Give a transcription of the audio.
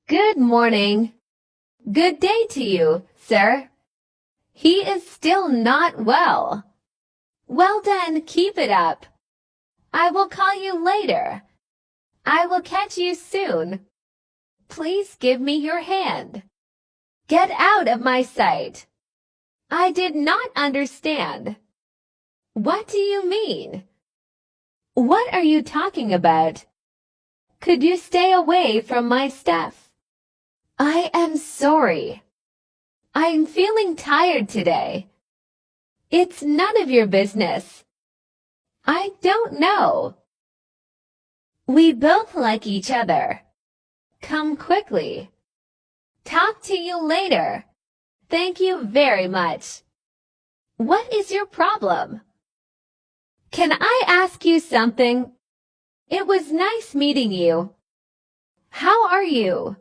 Good morning. Good day to you, sir. He is still not well. Well done, keep it up. I will call you later. I will catch you soon. Please give me your hand. Get out of my sight. I did not understand. What do you mean? What are you talking about? Could you stay away from my stuff? I am sorry. I'm feeling tired today. It's none of your business. I don't know. We both like each other. Come quickly. Talk to you later. Thank you very much. What is your problem? Can I ask you something? It was nice meeting you. How are you?